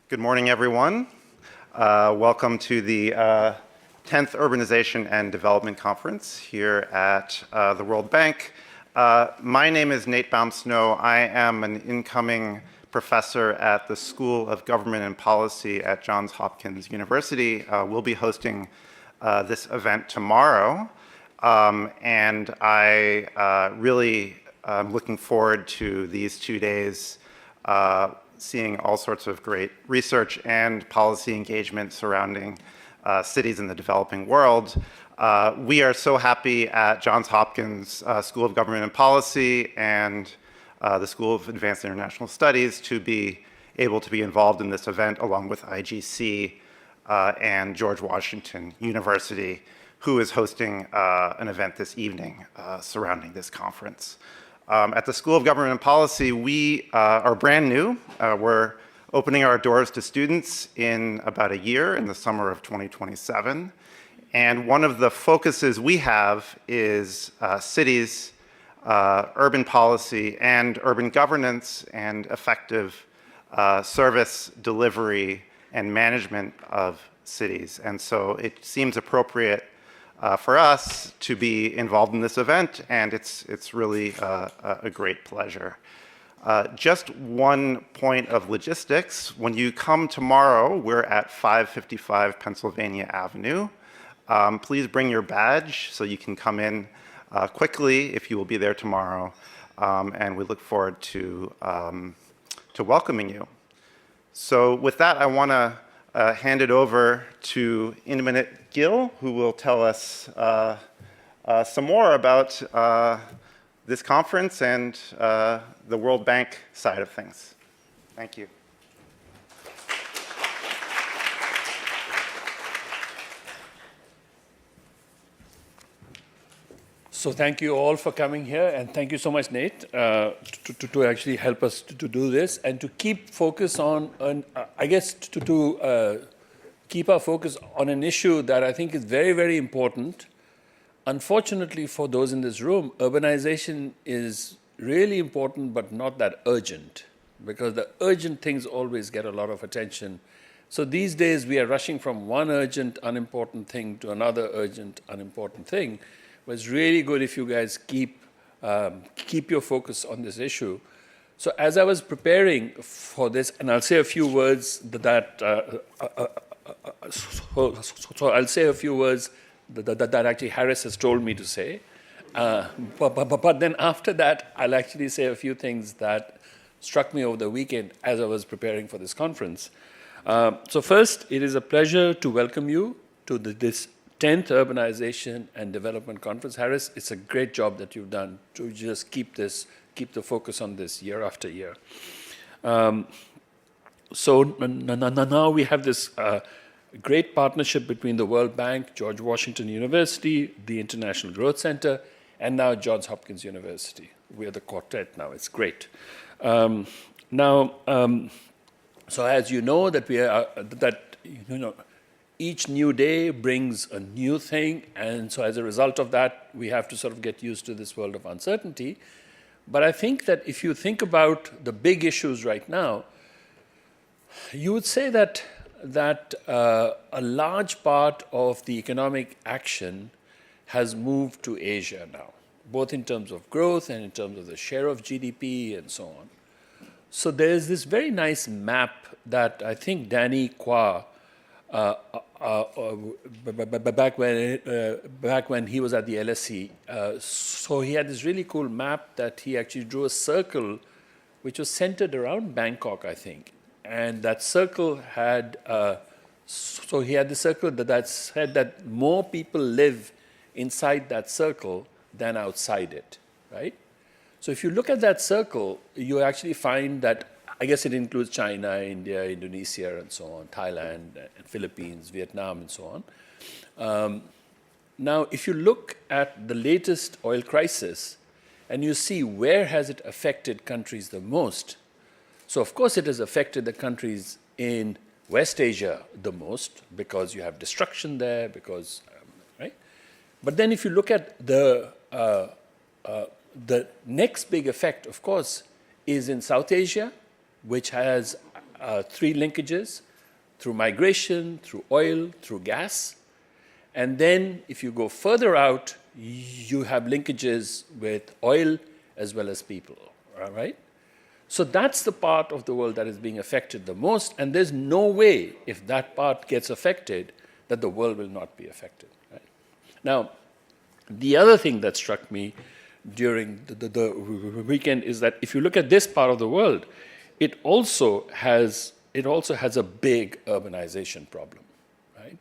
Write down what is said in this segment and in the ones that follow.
Good morning, everyone. Welcome to the 10th Urbanization and Development Conference here at the World Bank. My name is Nate Baum-Snow. I am an incoming professor at the School of Government and Policy at Johns Hopkins University. We'll be hosting this event tomorrow, and I really am looking forward to these 2 days seeing all sorts of great research and policy engagement surrounding cities in the developing world. We are so happy at Johns Hopkins School of Government and Policy and the School of Advanced International Studies to be able to be involved in this event along with IGC and George Washington University, who is hosting an event this evening surrounding this conference. At the School of Government and Policy, we are brand new. We're opening our doors to students in about a year, in the summer of 2027. And one of the focuses we have is cities, urban policy, and urban governance, and effective service delivery and management of cities. And so it seems appropriate for us to be involved in this event, and it's really a great pleasure. Just one point of logistics. When you come tomorrow, we're at 555 Pennsylvania Avenue. Please bring your badge so you can come in quickly if you will be there tomorrow, and we look forward to welcoming you. So with that, I want to hand it over to, in a minute, Gilles, who will tell us some more about this conference and the World Bank side of things. Thank you. So thank you all for coming here, and thank you so much, Nate, to actually help us to do this and to keep focus on I guess, to keep our focus on an issue that I think is very, very important. Unfortunately, for those in this room, urbanization is really important, but not that urgent, because the urgent things always get a lot of attention. So these days, we are rushing from one urgent, unimportant thing to another urgent, unimportant thing. But it's really good if you guys keep your focus on this issue. So as I was preparing for this, and I'll say a few words so I'll say a few words that actually Harris has told me to say. But then after that, I'll actually say a few things that struck me over the weekend as I was preparing for this conference. So first, it is a pleasure to welcome you to this 10th Urbanization and Development Conference. Harris, it's a great job that you've done to just keep the focus on this year after year. So now we have this great partnership between the World Bank, George Washington University, the International Growth Center, and now Johns Hopkins University. We are the quartet now. It's great. So as you know, each new day brings a new thing, and so as a result of that, we have to sort of get used to this world of uncertainty. But I think that if you think about the big issues right now, you would say that a large part of the economic action has moved to Asia now, both in terms of growth and in terms of the share of GDP and so on. So there's this very nice map that I think Danny Qua, back when he was at the LSE, so he had this really cool map that he actually drew a circle which was centered around Bangkok, I think. And that circle had, so he had the circle that said that more people live inside that circle than outside it, right? So if you look at that circle, you actually find that, I guess it includes China, India, Indonesia, and so on, Thailand, and Philippines, Vietnam, and so on. Now, if you look at the latest oil crisis, and you see where has it affected countries the most, so of course it has affected the countries in West Asia the most, because you have destruction there, because, right? But then if you look at the next big effect, of course, is in South Asia, which has three linkages: through migration, through oil, through gas. And then if you go further out, you have linkages with oil as well as people, all right? So that's the part of the world that is being affected the most, and there's no way, if that part gets affected, that the world will not be affected, right? Now, the other thing that struck me during the weekend is that if you look at this part of the world, it also has a big urbanization problem, right?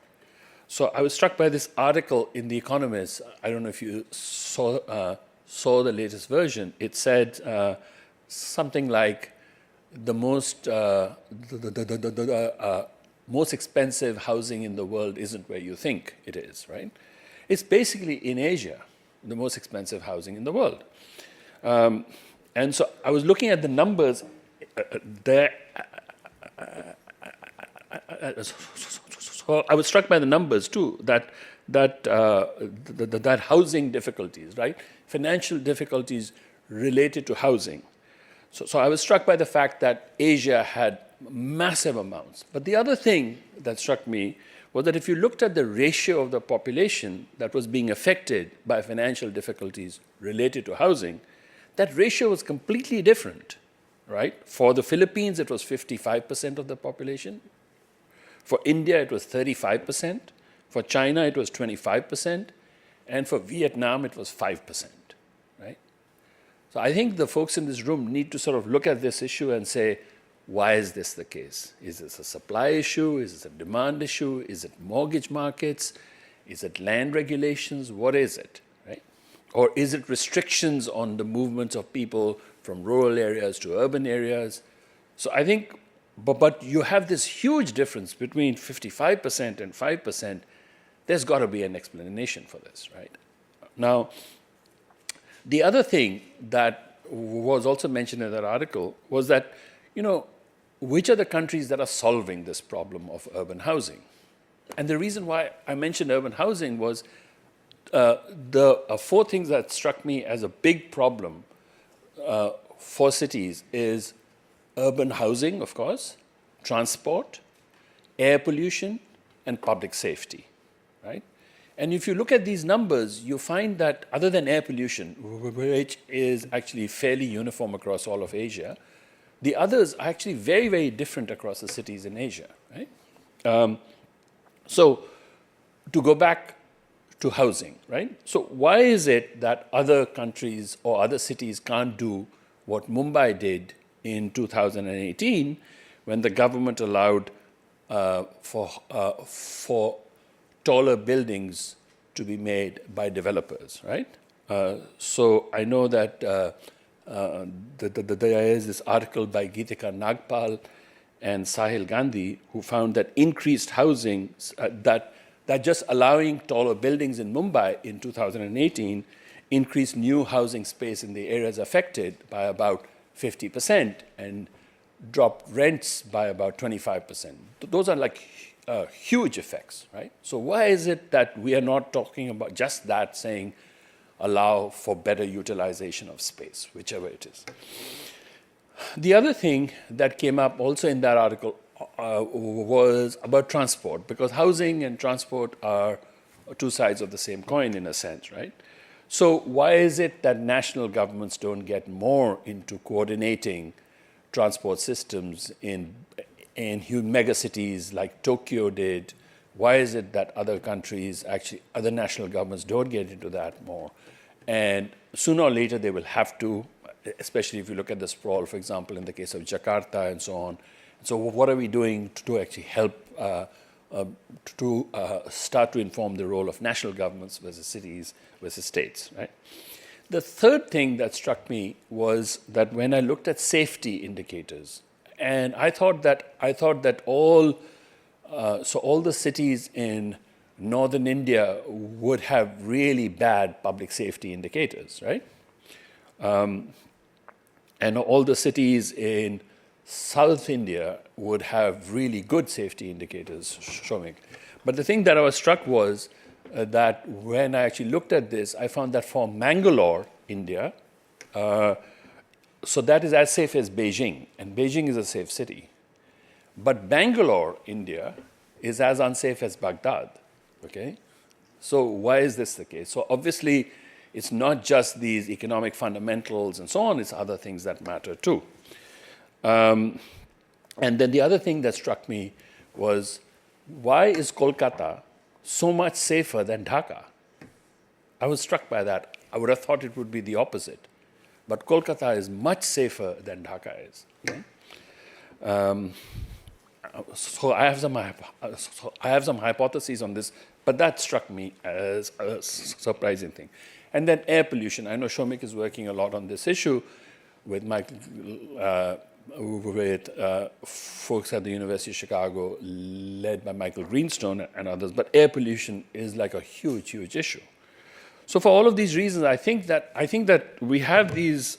So I was struck by this article in The Economist. I don't know if you saw the latest version. It said something like the most expensive housing in the world isn't where you think it is, right? It's basically in Asia, the most expensive housing in the world. And so I was looking at the numbers there. So I was struck by the numbers too, that housing difficulties, right? Financial difficulties related to housing. So I was struck by the fact that Asia had massive amounts. But the other thing that struck me was that if you looked at the ratio of the population that was being affected by financial difficulties related to housing, that ratio was completely different, right? For the Philippines, it was 55% of the population. For India, it was 35%. For China, it was 25%. And for Vietnam, it was 5%, right? So I think the folks in this room need to sort of look at this issue and say, why is this the case? Is this a supply issue? Is this a demand issue? Is it mortgage markets? Is it land regulations? What is it, right? Or is it restrictions on the movements of people from rural areas to urban areas? So I think, but you have this huge difference between 55% and 5%. There's got to be an explanation for this, right? Now, the other thing that was also mentioned in that article was that, which are the countries that are solving this problem of urban housing? And the reason why I mentioned urban housing was the four things that struck me as a big problem for cities is urban housing, of course, transport, air pollution, and public safety, right? And if you look at these numbers, you find that other than air pollution, which is actually fairly uniform across all of Asia, the others are actually very, very different across the cities in Asia, right? So to go back to housing, right? So why is it that other countries or other cities can't do what Mumbai did in 2018 when the government allowed for taller buildings to be made by developers, right? So I know that there is this article by Geetika Nagpal and Sahil Gandhi who found that increased housing, that just allowing taller buildings in Mumbai in 2018 increased new housing space in the areas affected by about 50% and dropped rents by about 25%. Those are like huge effects, right? So why is it that we are not talking about just that, saying allow for better utilization of space, whichever it is? The other thing that came up also in that article was about transport, because housing and transport are two sides of the same coin in a sense, right? So why is it that national governments don't get more into coordinating transport systems in huge megacities like Tokyo did? Why is it that other countries, actually other national governments, don't get into that more? And sooner or later they will have to, especially if you look at the sprawl, for example, in the case of Jakarta and so on. So what are we doing to actually help to start to inform the role of national governments versus cities versus states, right? The third thing that struck me was that when I looked at safety indicators, and I thought that all the cities in northern India would have really bad public safety indicators, right? And all the cities in South India would have really good safety indicators showing. But the thing that I was struck was that when I actually looked at this, I found that for Mangalore, India, so that is as safe as Beijing, and Beijing is a safe city. But Bangalore, India, is as unsafe as Baghdad, okay? So why is this the case? So obviously, it's not just these economic fundamentals and so on, it's other things that matter too. And then the other thing that struck me was, why is Kolkata so much safer than Dhaka? I was struck by that. I would have thought it would be the opposite. But Kolkata is much safer than Dhaka is. Okay? So I have some hypotheses on this, but that struck me as a surprising thing. And then air pollution. I know Shomik is working a lot on this issue with folks at the University of Chicago, led by Michael Greenstone and others. But air pollution is like a huge, huge issue. So for all of these reasons, I think that we have these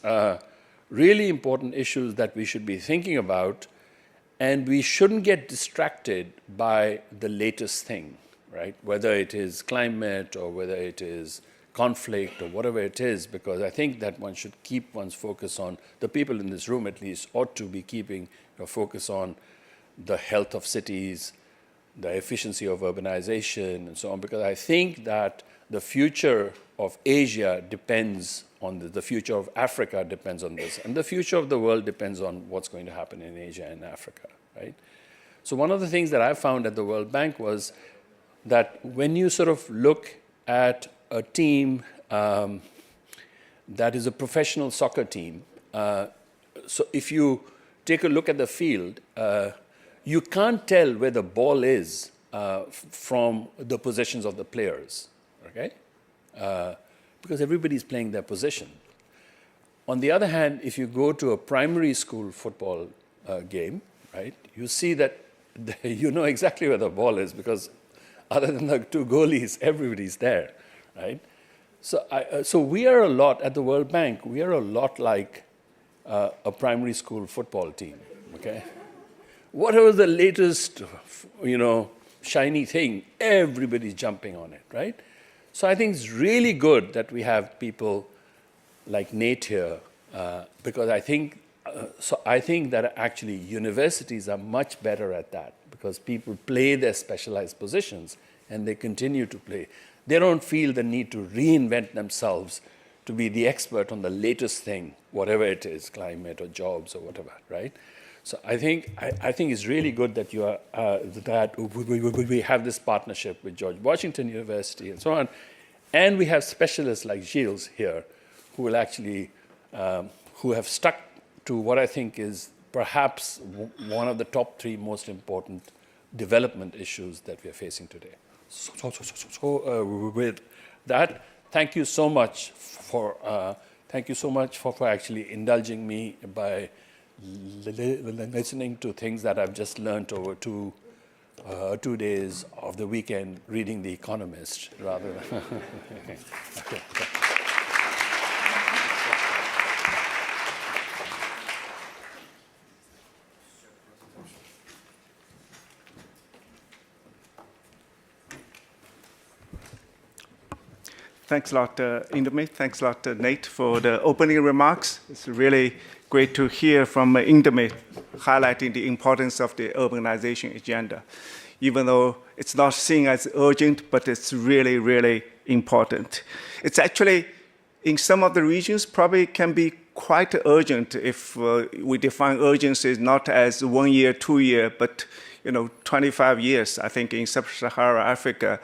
really important issues that we should be thinking about, and we shouldn't get distracted by the latest thing, right? Whether it is climate or whether it is conflict or whatever it is, because I think that one should keep one's focus on, the people in this room at least ought to be keeping a focus on the health of cities, the efficiency of urbanization and so on, because I think that the future of Asia depends on the future of Africa depends on this, and the future of the world depends on what's going to happen in Asia and Africa, right? So one of the things that I found at the World Bank was that when you sort of look at a team that is a professional soccer team, so if you take a look at the field, you can't tell where the ball is from the positions of the players, okay? Because everybody's playing their position. On the other hand, if you go to a primary school football game, right, you see that you know exactly where the ball is, because other than the two goalies, everybody's there, right? So we are a lot, at the World Bank, we are a lot like a primary school football team, okay? Whatever the latest, shiny thing, everybody's jumping on it, right? So I think it's really good that we have people like Nate here, because I think that actually universities are much better at that, because people play their specialized positions and they continue to play. They don't feel the need to reinvent themselves to be the expert on the latest thing, whatever it is, climate or jobs or whatever, right? So I think it's really good that you are that we have this partnership with George Washington University and so on, and we have specialists like Gilles here, who will actually who have stuck to what I think is perhaps one of the top 3 most important development issues that we are facing today. So with that, thank you so much for actually indulging me by listening to things that I've just learned over 2 days of the weekend reading The Economist rather than. Okay. Thanks a lot, Indomit. Thanks a lot, Nate, for the opening remarks. It's really great to hear from Indomit highlighting the importance of the urbanization agenda, even though it's not seen as urgent, but it's really, really important. It's actually, in some of the regions, probably can be quite urgent if we define urgency not as 1 year, 2 year, but 25 years. I think in sub-Saharan Africa,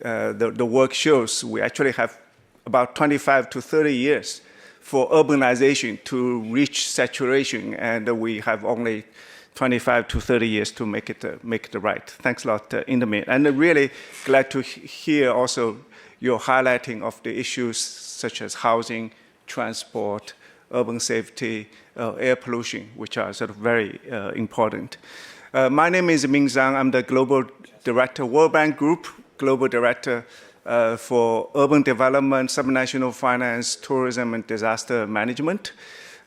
the work shows we actually have about 25 to 30 years for urbanization to reach saturation, and we have only 25 to 30 years to make it right. Thanks a lot, Indomit. And I'm really glad to hear also your highlighting of the issues such as housing, transport, urban safety, air pollution, which are sort of very important. My name is Ming Zhang. I'm the Global Director, World Bank Group, Global Director for Urban Development, Subnational Finance, Tourism, and Disaster Management.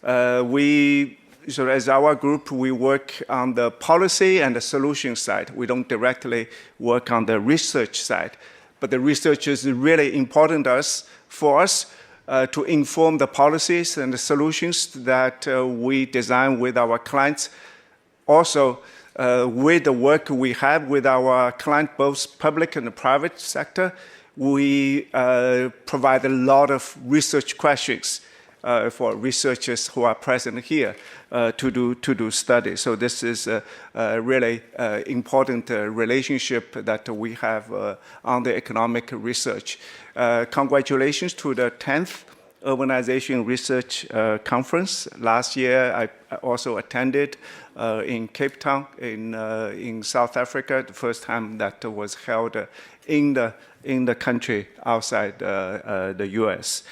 So as our group, we work on the policy and the solution side. We don't directly work on the research side, but the research is really important for us to inform the policies and the solutions that we design with our clients. Also, with the work we have with our client, both public and the private sector, we provide a lot of research questions for researchers who are present here to do studies. So this is a really important relationship that we have on the economic research. Congratulations to the 10th Urbanization Research Conference. Last year, I also attended in Cape Town in South Africa, the first time that was held in the country outside the US.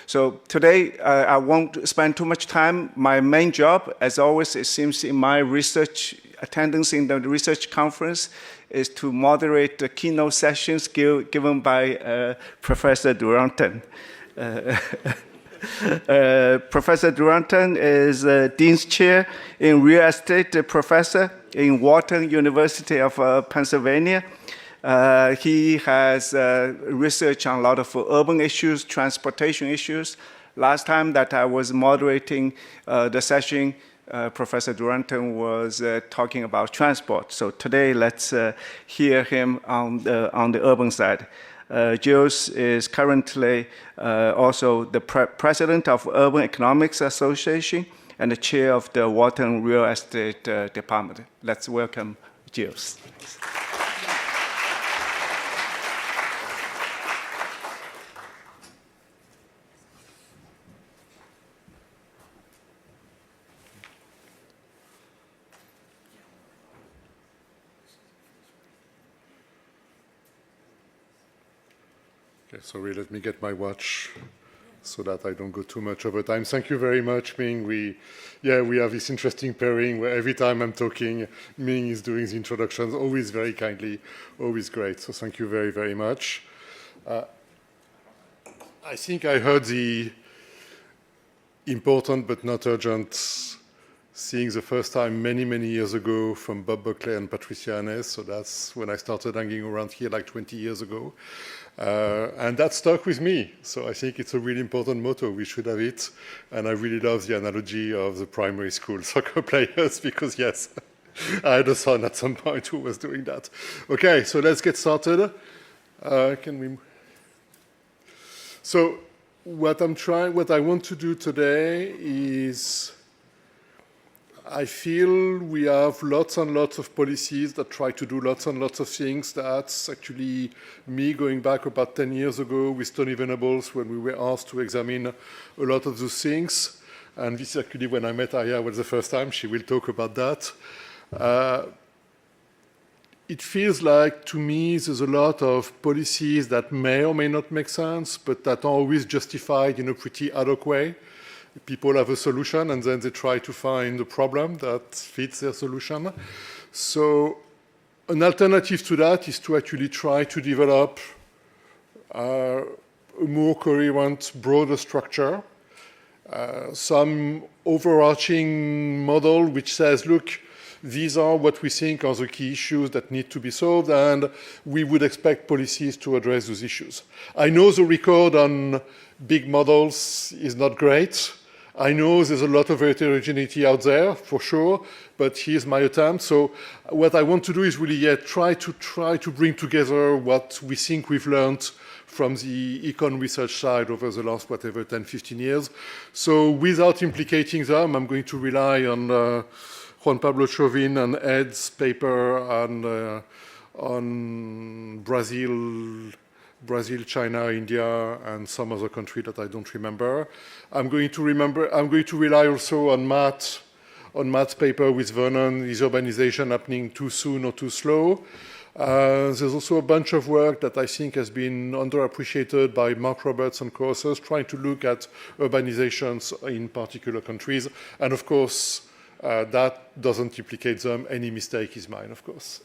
So today, I won't spend too much time. My main job, as always, it seems in my research attendance in the research conference, is to moderate the keynote sessions given by Professor Duranton. Professor Duranton is Dean's Chair in Real Estate Professor in Wharton University of Pennsylvania. He has research on a lot of urban issues, transportation issues. Last time that I was moderating the session, Professor Duranton was talking about transport. So today, let's hear him on the urban side. Gilles is currently also the president of Urban Economics Association and the chair of the Wharton Real Estate Department. Let's welcome Gilles. Sorry, let me get my watch so that I don't go too much over time. Thank you very much, Ming. We have this interesting pairing where every time I'm talking, Ming is doing the introductions, always very kindly, always great. So thank you very, very much. I think I heard the important but not urgent thing the first time many, many years ago from Bob Buckley and Patricia Annes. So that's when I started hanging around here like 20 years ago. And that stuck with me. So I think it's a really important motto. We should have it. And I really love the analogy of the primary school soccer players because, yes, I had a son at some point who was doing that. Okay, so let's get started. So what I want to do today is I feel we have lots and lots of policies that try to do lots and lots of things. That's actually me going back about 10 years ago with Tony Venables when we were asked to examine a lot of those things. And this is actually when I met Ayah was the first time. She will talk about that. It feels like, to me, there's a lot of policies that may or may not make sense, but that are always justified in a pretty ad hoc way. People have a solution, and then they try to find a problem that fits their solution. So an alternative to that is to actually try to develop a more coherent, broader structure, some overarching model which says, look, these are what we think are the key issues that need to be solved, and we would expect policies to address those issues. I know the record on big models is not great. I know there's a lot of heterogeneity out there, for sure, but here's my attempt. So what I want to do is really try to bring together what we think we've learned from the econ research side over the last, 10, 15 years. So without implicating them, I'm going to rely on Juan Pablo Chauvin and Ed's paper on Brazil, China, India, and some other country that I don't remember. I'm going to rely also on Matt's paper with Vernon, is urbanization happening too soon or too slow? There's also a bunch of work that I think has been underappreciated by Mark Roberts and co-authors, trying to look at urbanizations in particular countries. And of course, that doesn't implicate them. Any mistake is mine, of course.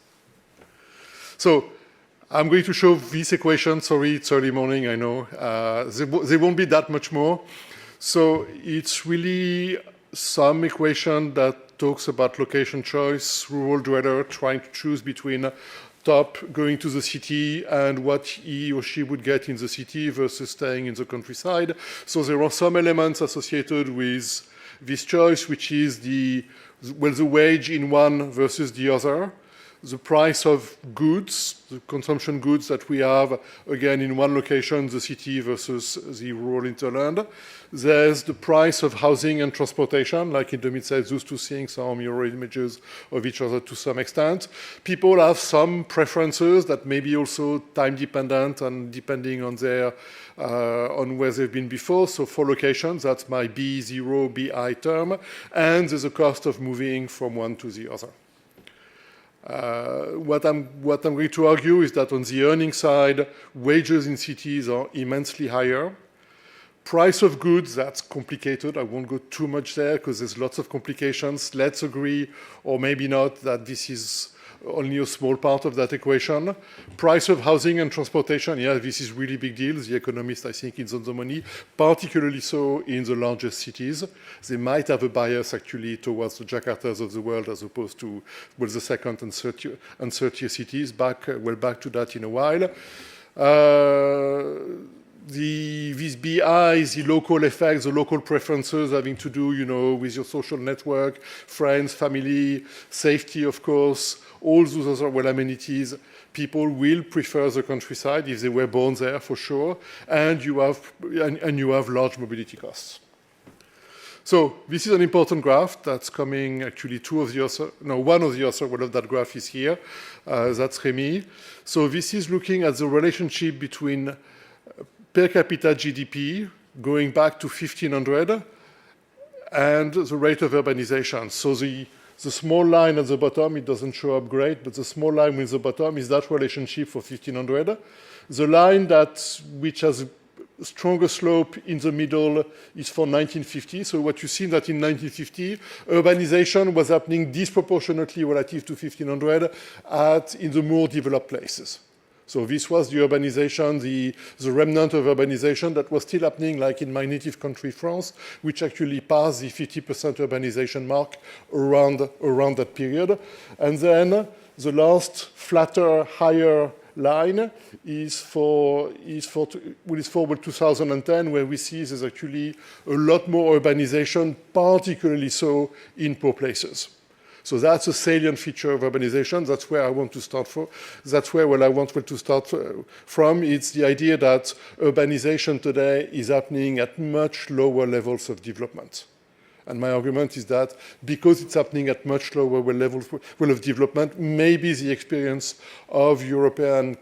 So I'm going to show this equation. Sorry, it's early morning, I know. There won't be that much more. So it's really some equation that talks about location choice, rural dweller trying to choose between top going to the city and what he or she would get in the city versus staying in the countryside. So there are some elements associated with this choice, which is the wage in one versus the other, the price of goods, the consumption goods that we have, again, in one location, the city versus the rural hinterland. There's the price of housing and transportation, like in the mid-size, those two things are mirror images of each other to some extent. People have some preferences that may be also time-dependent and depending on their on where they've been before. So for locations, that's my B0, BI term, and there's a cost of moving from one to the other. What I'm going to argue is that on the earning side, wages in cities are immensely higher. Price of goods, that's complicated. I won't go too much there because there's lots of complications. Let's agree, or maybe not, that this is only a small part of that equation. Price of housing and transportation, yeah, this is really big deal. The Economist, I think, is on the money, particularly so in the largest cities. They might have a bias, actually, towards the Jakartas of the world as opposed to, well, the second and third-tier cities. Back to that in a while. These BIs, the local effects, the local preferences having to do, with your social network, friends, family, safety, of course, all those other amenities. People will prefer the countryside if they were born there, for sure, and you have large mobility costs. So this is an important graph that's coming, actually, one of the authors of that graph is here. That's Remy. So this is looking at the relationship between per capita GDP going back to 1500 and the rate of urbanization. So the small line at the bottom, it doesn't show up great, but the small line with the bottom is that relationship for 1500. The line which has a stronger slope in the middle is for 1950. So what you see that in 1950, urbanization was happening disproportionately relative to 1500 in the more developed places. So this was the urbanization, the remnant of urbanization that was still happening, like in my native country, France, which actually passed the 50% urbanization mark around that period. And then the last flatter, higher line is for 2010, where we see there's actually a lot more urbanization, particularly so in poor places. So that's a salient feature of urbanization. That's where I want to start from. That's where I want to start from. It's the idea that urbanization today is happening at much lower levels of development. And my argument is that because it's happening at much lower levels of development, maybe the experience of European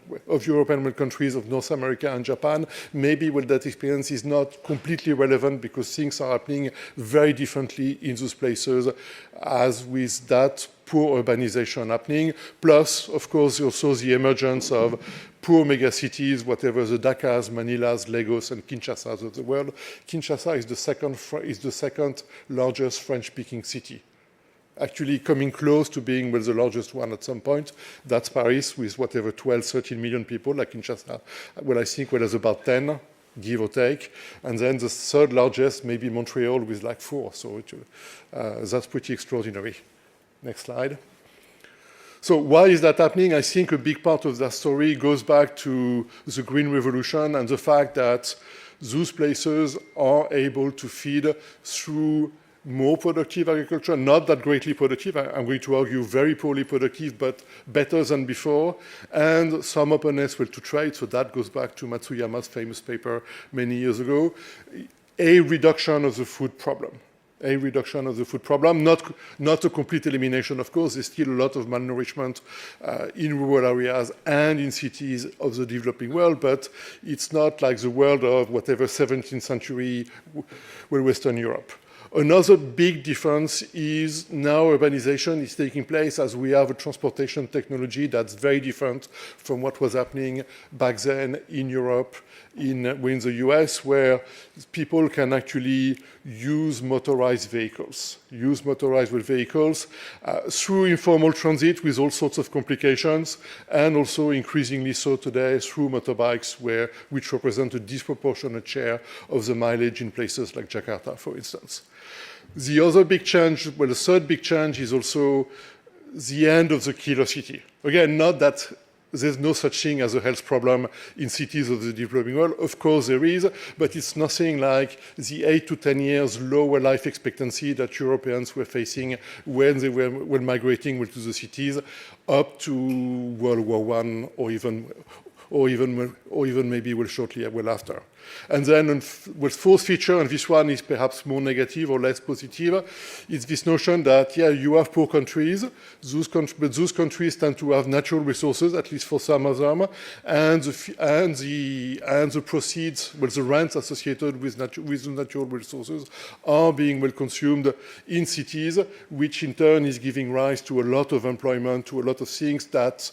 countries, of North America and Japan, maybe that experience is not completely relevant because things are happening very differently in those places as with that poor urbanization happening. Plus, of course, also the emergence of poor megacities, whatever the Dakars, Manilas, Lagos, and Kinshasas of the world. Kinshasa is the second largest French-speaking city, actually coming close to being the largest one at some point. That's Paris with whatever 12, 13 million people, like Kinshasa. I think there's about 10, give or take. And then the third largest, maybe Montreal, with like 4. So that's pretty extraordinary. Next slide. So why is that happening? I think a big part of that story goes back to the Green Revolution and the fact that those places are able to feed through more productive agriculture, not that greatly productive. I'm going to argue very poorly productive, but better than before, and some openness to trade. So that goes back to Matsuyama's famous paper many years ago. A reduction of the food problem. Not a complete elimination, of course. There's still a lot of malnourishment in rural areas and in cities of the developing world, but it's not like the world of whatever 17th century Western Europe. Another big difference is now urbanization is taking place as we have a transportation technology that's very different from what was happening back then in Europe, in the US, where people can actually use motorized vehicles through informal transit with all sorts of complications, and also increasingly so today through motorbikes, which represent a disproportionate share of the mileage in places like Jakarta, for instance. The other big change, the third big change is also the end of the killer city. Again, not that there's no such thing as a health problem in cities of the developing world. Of course there is, but it's nothing like the 8 to 10 years lower life expectancy that Europeans were facing when they were migrating to the cities up to World War I or even maybe shortly after. And then fourth feature, and this one is perhaps more negative or less positive, is this notion that, yeah, you have poor countries, but those countries tend to have natural resources, at least for some of them, and the proceeds, the rents associated with the natural resources are being well consumed in cities, which in turn is giving rise to a lot of employment, to a lot of things that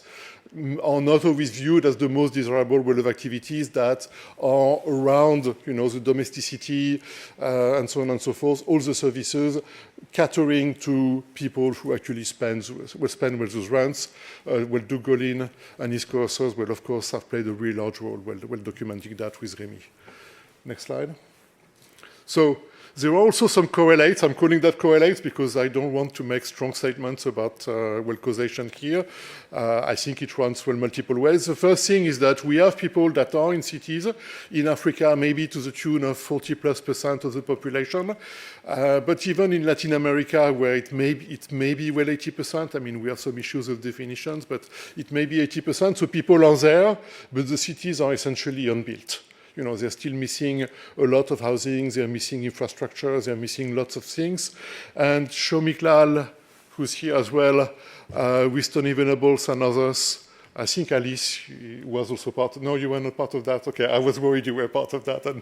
are not always viewed as the most desirable world of activities that are around, the domesticity and so on and so forth, all the services catering to people who actually will spend with those rents. Gilles and his co-authors will, of course, have played a really large role while documenting that with Rémi. Next slide. So there are also some correlates. I'm calling that correlates because I don't want to make strong statements about causation here. I think it runs multiple ways. The first thing is that we have people that are in cities, in Africa, maybe to the tune of 40+% of the population. But even in Latin America, where it may be 80%, I mean, we have some issues of definitions, but it may be 80%. So people are there, but the cities are essentially unbuilt. They're still missing a lot of housing, they're missing infrastructure, they're missing lots of things. And Shomiklal, who's here as well, with Tony Venables and others, I think Alice was also part of, no, you were not part of that. Okay, I was worried you were part of that. And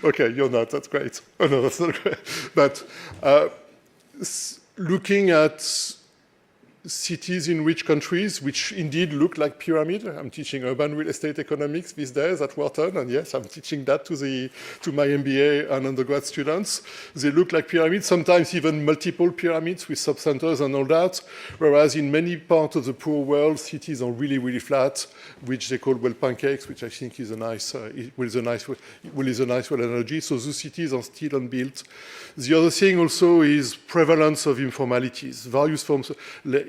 okay, you're not, that's great. Oh no, that's not great. But looking at cities in rich countries, which indeed look like pyramid. I'm teaching urban real estate economics these days at Wharton, and yes, I'm teaching that to my MBA and undergrad students. They look like pyramids, sometimes even multiple pyramids with sub-centers and all that, whereas in many parts of the poor world, cities are really, really flat, which they call pancakes, which I think is a nice analogy. So those cities are still unbuilt. The other thing also is prevalence of informalities, various forms,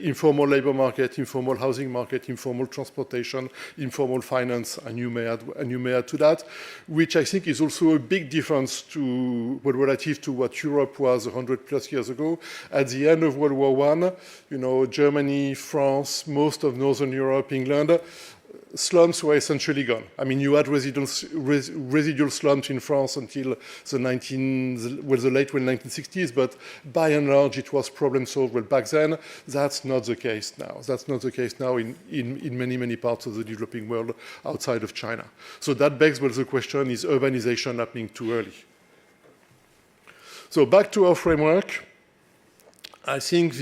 informal labor market, informal housing market, informal transportation, informal finance, and you may add to that, which I think is also a big difference relative to what Europe was 100+ years ago. At the end of World War I, Germany, France, most of Northern Europe, England, slums were essentially gone. I mean, you had residual slums in France until the late 1960s, but by and large, it was problem solved. Well, back then, that's not the case now. That's not the case now in many, many parts of the developing world outside of China. So that begs the question, is urbanization happening too early? So back to our framework. I think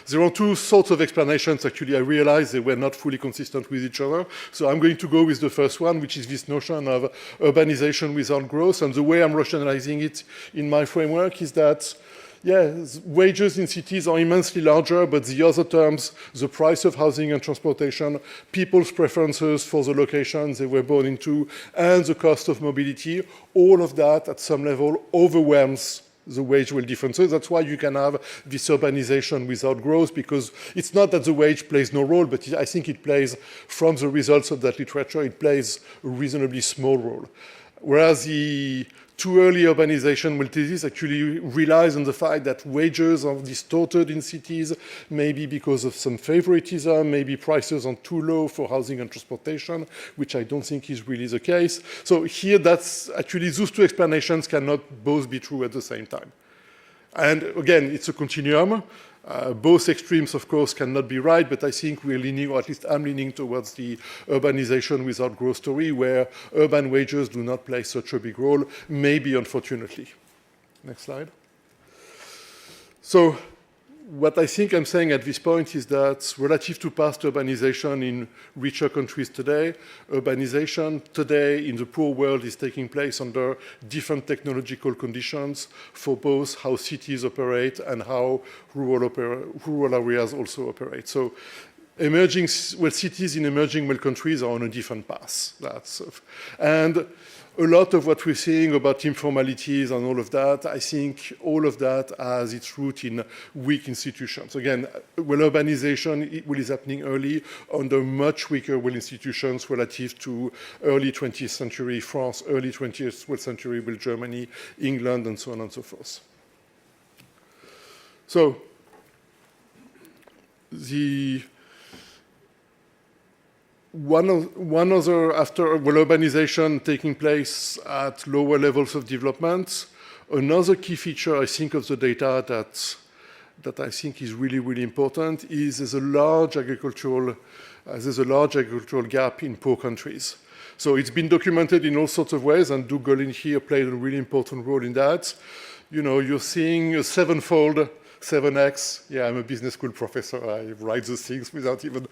there are two sorts of explanations. Actually, I realized they were not fully consistent with each other. So I'm going to go with the first one, which is this notion of urbanization without growth. And the way I'm rationalizing it in my framework is that, yeah, wages in cities are immensely larger, but the other terms, the price of housing and transportation, people's preferences for the locations they were born into, and the cost of mobility, all of that at some level overwhelms the wage differences. That's why you can have this urbanization without growth, because it's not that the wage plays no role, but I think it plays, from the results of that literature, it plays a reasonably small role. Whereas the too early urbanization thesis actually relies on the fact that wages are distorted in cities, maybe because of some favoritism, maybe prices are too low for housing and transportation, which I don't think is really the case. So here, that's actually, those two explanations cannot both be true at the same time. And again, it's a continuum. Both extremes, of course, cannot be right, but I think we're leaning, or at least I'm leaning towards the urbanization without growth story, where urban wages do not play such a big role, maybe unfortunately. Next slide. So what I think I'm saying at this point is that relative to past urbanization in richer countries today, urbanization today in the poor world is taking place under different technological conditions for both how cities operate and how rural areas also operate. So cities in emerging countries are on a different path. And a lot of what we're seeing about informalities and all of that, I think all of that has its root in weak institutions. Again, urbanization is happening early under much weaker institutions relative to early 20th century France, early 20th century with Germany, England, and so on and so forth. So, one other, after urbanization taking place at lower levels of development, another key feature, I think, of the data that I think is really, really important is there's a large agricultural gap in poor countries. So it's been documented in all sorts of ways, and Gilles in here played a really important role in that. You know, you're seeing a sevenfold 7x. Yeah, I'm a business school professor. I write those things without even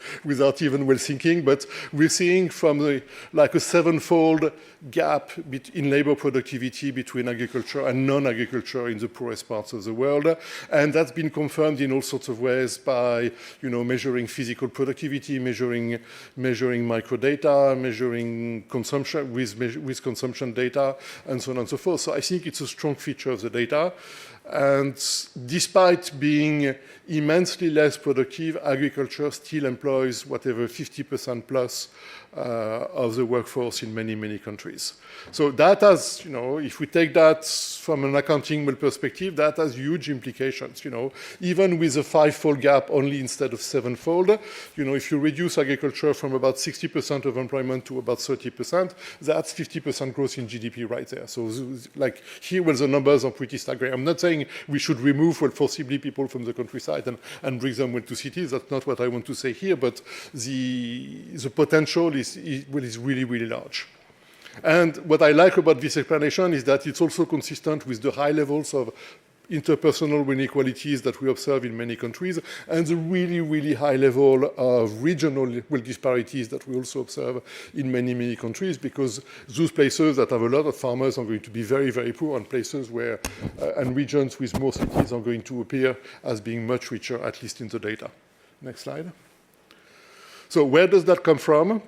well thinking. But we're seeing from like a sevenfold gap in labor productivity between agriculture and non-agriculture in the poorest parts of the world, and that's been confirmed in all sorts of ways by measuring physical productivity, measuring microdata, measuring consumption with consumption data, and so on and so forth. So I think it's a strong feature of the data. And despite being immensely less productive, agriculture still employs whatever 50% plus of the workforce in many, many countries. So that has, if we take that from an accounting perspective, that has huge implications. Even with a fivefold gap only instead of sevenfold, if you reduce agriculture from about 60% of employment to about 30%, that's 50% growth in GDP right there. So like here where the numbers are pretty staggering. I'm not saying we should remove forcibly people from the countryside and bring them to cities. That's not what I want to say here, but the potential is really, really large. And what I like about this explanation is that it's also consistent with the high levels of interpersonal inequalities that we observe in many countries, and the really, really high level of regional disparities that we also observe in many, many countries, because those places that have a lot of farmers are going to be very, very poor, and places where, and regions with more cities are going to appear as being much richer, at least in the data. Next slide. So where does that come from?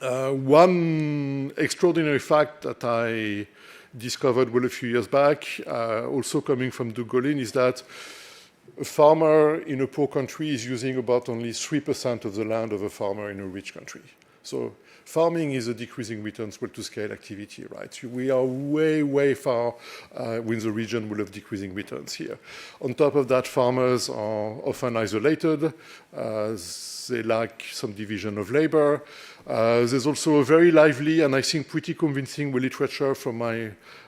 One extraordinary fact that I discovered a few years back, also coming from Gilles, is that a farmer in a poor country is using about only 3% of the land of a farmer in a rich country. So farming is a decreasing returns to scale activity, right? We are way, way far with the region will have decreasing returns here. On top of that, farmers are often isolated. They lack some division of labor. There's also a very lively and I think pretty convincing literature from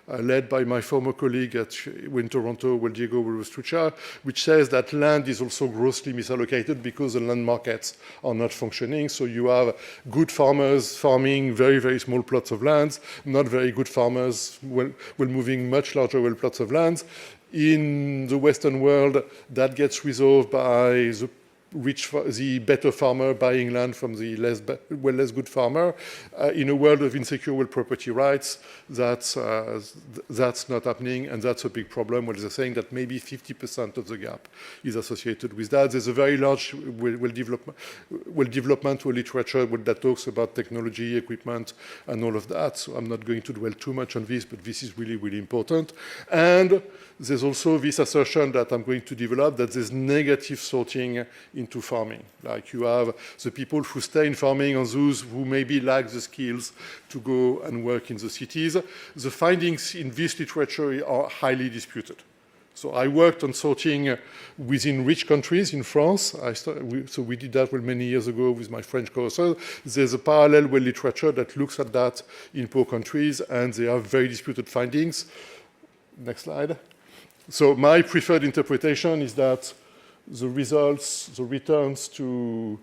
led by my former colleague in Toronto, Diego Strucha, which says that land is also grossly misallocated because the land markets are not functioning. So you have good farmers farming very, very small plots of lands, not very good farmers moving much larger plots of lands. In the Western world, that gets resolved by the better farmer buying land from the less good farmer. In a world of insecure property rights, that's not happening, and that's a big problem. Well, they're saying that maybe 50% of the gap is associated with that. There's a very large developmental literature that talks about technology, equipment, and all of that. So I'm not going to dwell too much on this, but this is really, really important. And there's also this assertion that I'm going to develop that there's negative sorting into farming. Like you have the people who stay in farming and those who maybe lack the skills to go and work in the cities. The findings in this literature are highly disputed. So I worked on sorting within rich countries in France. So we did that many years ago with my French co-author. There's a parallel literature that looks at that in poor countries, and they have very disputed findings. Next slide. So my preferred interpretation is that the results, the returns to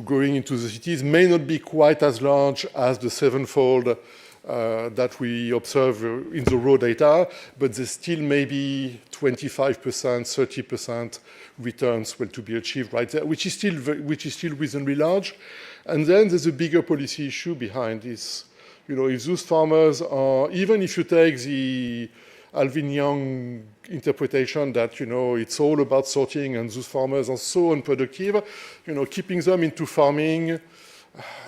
going into the cities may not be quite as large as the sevenfold that we observe in the raw data, but there's still maybe 25%, 30% returns to be achieved right there, which is still reasonably large. And then there's a bigger policy issue behind this. If those farmers are, even if you take the Alvin Young interpretation that, it's all about sorting and those farmers are so unproductive, keeping them into farming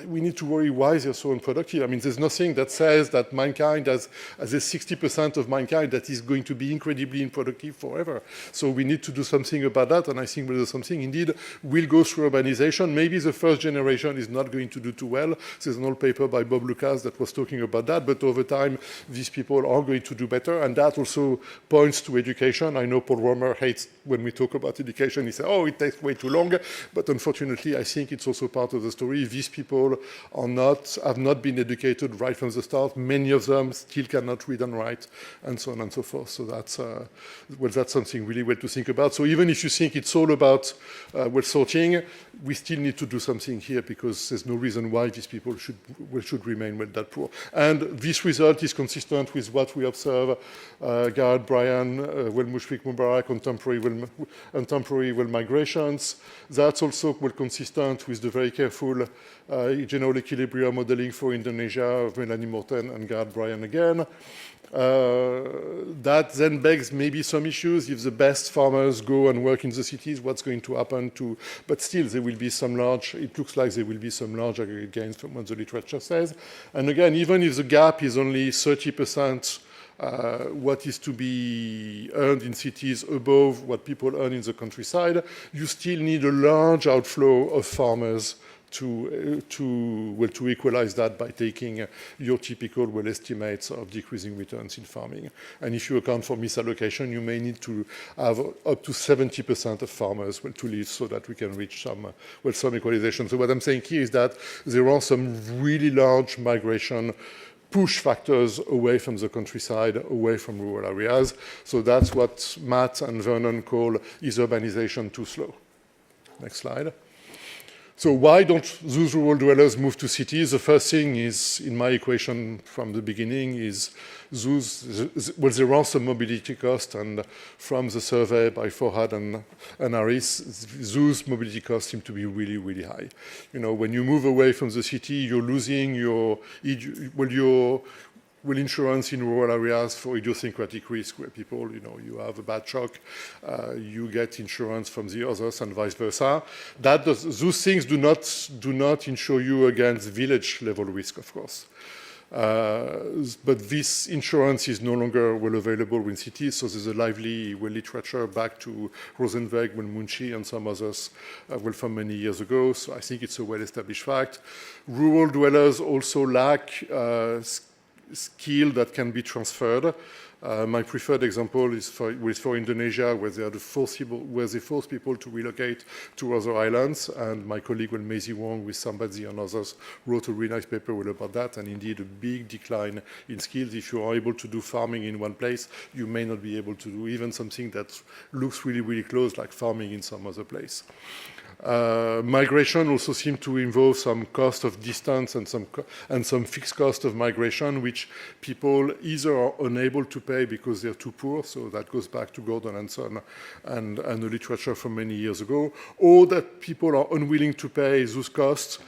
we need to worry why they're so unproductive. I mean, there's nothing that says that mankind has a 60% of mankind that is going to be incredibly unproductive forever. So we need to do something about that, and I think we'll do something. Indeed, we'll go through urbanization. Maybe the first generation is not going to do too well. There's an old paper by Bob Lucas that was talking about that, but over time, these people are going to do better, and that also points to education. I know Paul Romer hates when we talk about education. He says, oh, it takes way too long, but unfortunately, I think it's also part of the story. These people have not been educated right from the start. Many of them still cannot read and write, and so on and so forth. So that's something really well to think about. So even if you think it's all about sorting, we still need to do something here because there's no reason why these people should remain that poor. And this result is consistent with what we observe. Garrett Bryan, Mushfiq Mubarak on temporary migrations. That's also consistent with the very careful general equilibrium modeling for Indonesia of Melanie Morton and Garrett Bryan again. That then begs maybe some issues. If the best farmers go and work in the cities, what's going to happen to, but still there will be some it looks like there will be some large aggregate gains from what the literature says. And again, even if the gap is only 30%, what is to be earned in cities above what people earn in the countryside, you still need a large outflow of farmers to equalize that by taking your typical estimates of decreasing returns in farming. And if you account for misallocation, you may need to have up to 70% of farmers to leave so that we can reach some equalization. So what I'm saying here is that there are some really large migration push factors away from the countryside, away from rural areas. So that's what Matt and Vernon call is urbanization too slow. Next slide. So why don't those rural dwellers move to cities? The first thing is, in my equation from the beginning, is there are some mobility costs, and from the survey by Forhad and Harris, those mobility costs seem to be really, really high. You know, when you move away from the city, you're losing your insurance in rural areas for idiosyncratic risk, where people, you have a bad shock, you get insurance from the others and vice versa. Those things do not insure you against village level risk, of course. But this insurance is no longer well available in cities, so there's a lively literature back to Rosenweg, Munshi, and some others from many years ago. So I think it's a well-established fact. Rural dwellers also lack skill that can be transferred. My preferred example is for Indonesia, where they force people to relocate to other islands. And my colleague, Maisie Wong, with Sambadzi and others, wrote a really nice paper about that. And indeed, a big decline in skills. If you are able to do farming in one place, you may not be able to do even something that looks really, really close, like farming in some other place. Migration also seems to involve some cost of distance and some fixed cost of migration, which people either are unable to pay because they're too poor, so that goes back to Gordon and Son and the literature from many years ago, or that people are unwilling to pay those costs,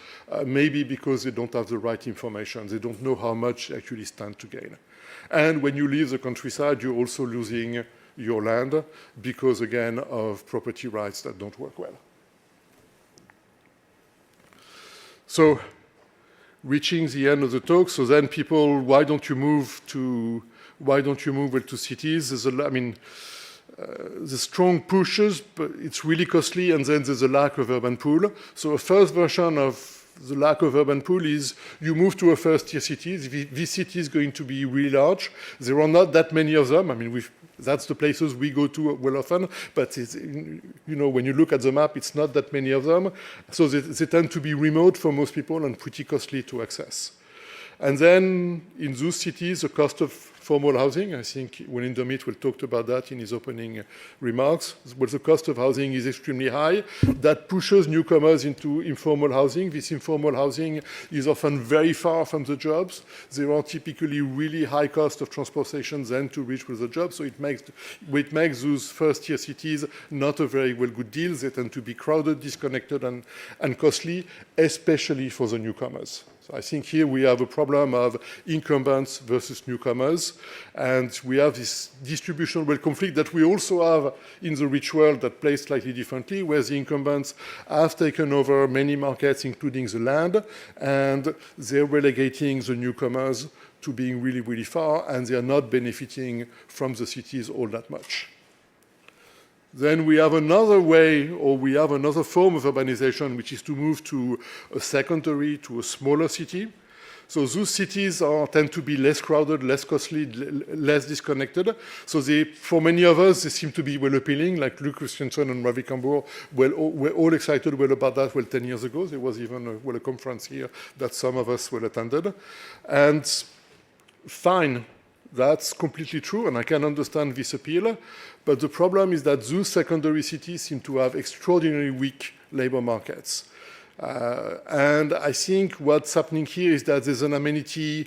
maybe because they don't have the right information, they don't know how much they actually stand to gain. And when you leave the countryside, you're also losing your land because, again, of property rights that don't work well. So, reaching the end of the talk. So then, people, why don't you move to cities? There's strong pushes, but it's really costly, and then there's a lack of urban pool. So, a first version of the lack of urban pool is you move to a first-tier city. This city is going to be really large. There are not that many of them. That's the places we go to well often, but when you look at the map, it's not that many of them. So they tend to be remote for most people and pretty costly to access. And then in those cities, the cost of formal housing, I think William Domit will talk about that in his opening remarks, but the cost of housing is extremely high. That pushes newcomers into informal housing. This informal housing is often very far from the jobs. There are typically really high cost of transportation then to reach with the job, so it makes those first-tier cities not a very good deal. They tend to be crowded, disconnected, and costly, especially for the newcomers. So I think here we have a problem of incumbents versus newcomers, and we have this distributional wealth conflict that we also have in the rich world that plays slightly differently, where the incumbents have taken over many markets, including the land, and they're relegating the newcomers to being really, really far, and they are not benefiting from the cities all that much. Then we have another way, or we have another form of urbanization, which is to move to a secondary, to a smaller city. So those cities tend to be less crowded, less costly, less disconnected. So for many of us, they seem to be well appealing, like Luc Christiansen and Ravi Kambur were all excited about that 10 years ago. There was even a conference here that some of us attended. And fine, that's completely true, and I can understand this appeal. But the problem is that those secondary cities seem to have extraordinarily weak labor markets. And I think what's happening here is that there's an amenity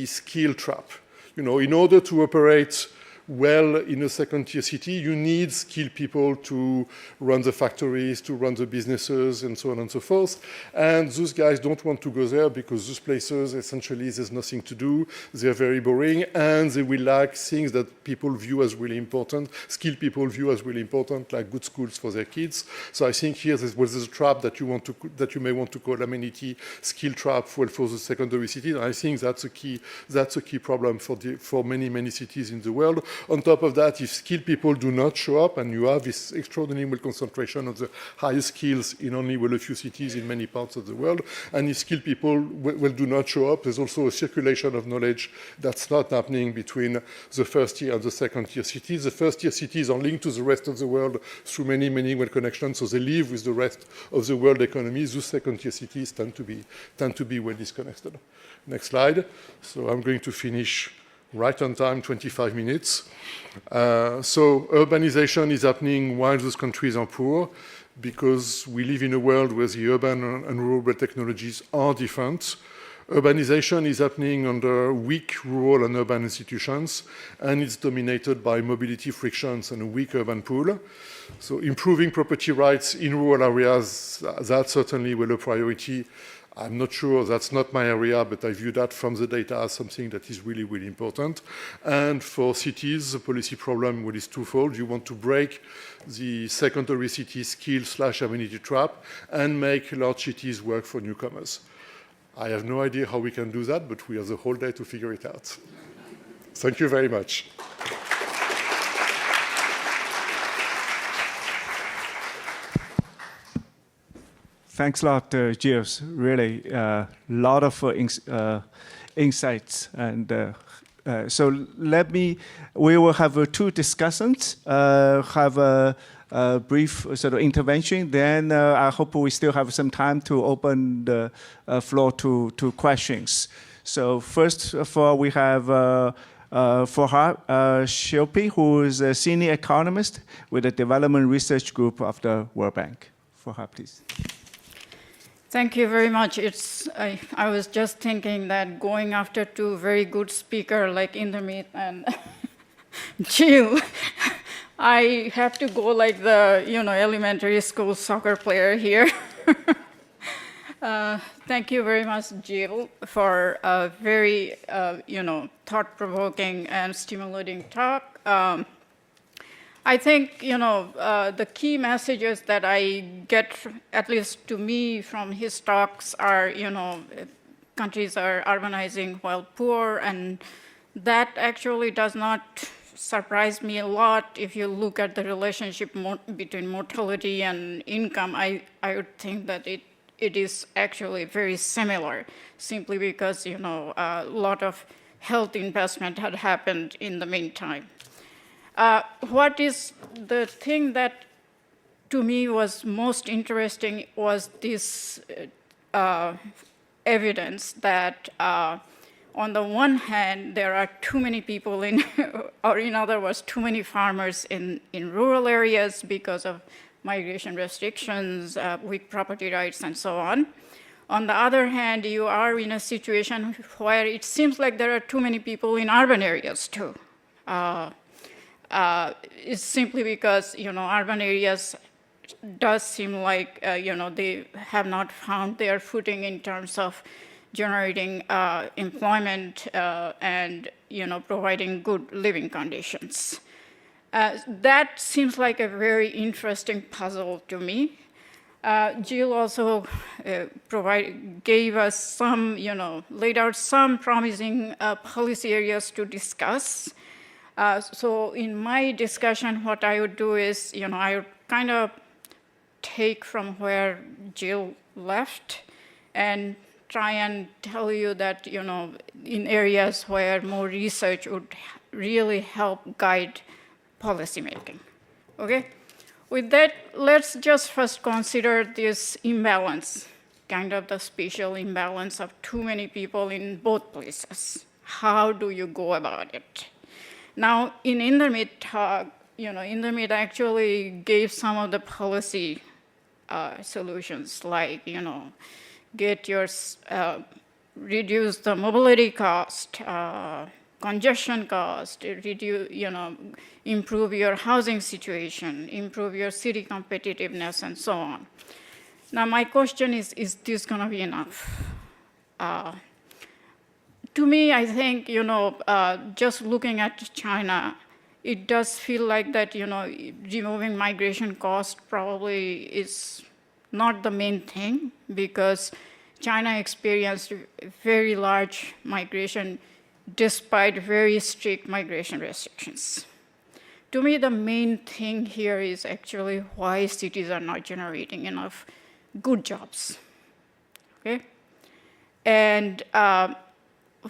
skill trap. In order to operate well in a second-tier city, you need skilled people to run the factories, to run the businesses, and so on and so forth. And those guys don't want to go there because those places, essentially, there's nothing to do. They're very boring, and they will lack things that people view as really important, skilled people view as really important, like good schools for their kids. So I think here there's a trap that you may want to call amenity skill trap for the secondary cities. And I think that's a key problem for many cities in the world. On top of that, if skilled people do not show up, and you have this extraordinary concentration of the highest skills in only a few cities in many parts of the world, and if skilled people do not show up, there's also a circulation of knowledge that's not happening between the first-tier and the second-tier cities. The first-tier cities are linked to the rest of the world through many well connections, so they live with the rest of the world economy. Those second-tier cities tend to be well disconnected. Next slide. So I'm going to finish right on time, 25 minutes. So urbanization is happening while those countries are poor, because we live in a world where the urban and rural technologies are different. Urbanization is happening under weak rural and urban institutions, and it's dominated by mobility frictions and a weak urban pool. So improving property rights in rural areas, that's certainly a priority. I'm not sure, that's not my area, but I view that from the data as something that is really, really important. And for cities, the policy problem is twofold. You want to break the secondary city skill/amenity trap and make large cities work for newcomers. I have no idea how we can do that, but we have the whole day to figure it out. Thank you very much. Thanks a lot, Gilles. Really, a lot of insights. And so we will have two discussants, have a brief sort of intervention. Then I hope we still have some time to open the floor to questions. So first of all, we have Forhad Shilpi, who is a senior economist with the Development Research Group of the World Bank. Forhad, please. Thank you very much. I was just thinking that going after two very good speakers like Indermeet and Gilles, I have to go like the elementary school soccer player here. Thank you very much, Gilles, for a very thought-provoking and stimulating talk. I think, the key messages that I get, at least to me, from his talks are, countries are urbanizing while poor, and that actually does not surprise me a lot. If you look at the relationship between mortality and income, I would think that it is actually very similar, simply because, a lot of health investment had happened in the meantime. What is the thing that to me was most interesting was this evidence that on the one hand, there are too many people or in other words, too many farmers in rural areas because of migration restrictions, weak property rights, and so on. On the other hand, you are in a situation where it seems like there are too many people in urban areas too. It's simply because urban areas does seem like they have not found their footing in terms of generating employment and providing good living conditions. That seems like a very interesting puzzle to me. Gilles also gave us some, laid out some promising policy areas to discuss. So in my discussion, what I would do is, I would kind of take from where Gilles left and try and tell you that, in areas where more research would really help guide policymaking. Okay? With that, let's just first consider this imbalance, kind of the spatial imbalance of too many people in both places. How do you go about it? Now, in Indermit talk, Indermit actually gave some of the policy solutions, like, reduce the mobility cost, congestion cost, improve your housing situation, improve your city competitiveness, and so on. Now, my question is this going to be enough? To me, I think, just looking at China, it does feel like that, removing migration cost probably is not the main thing, because China experienced very large migration despite very strict migration restrictions. To me, the main thing here is actually why cities are not generating enough good jobs, okay? And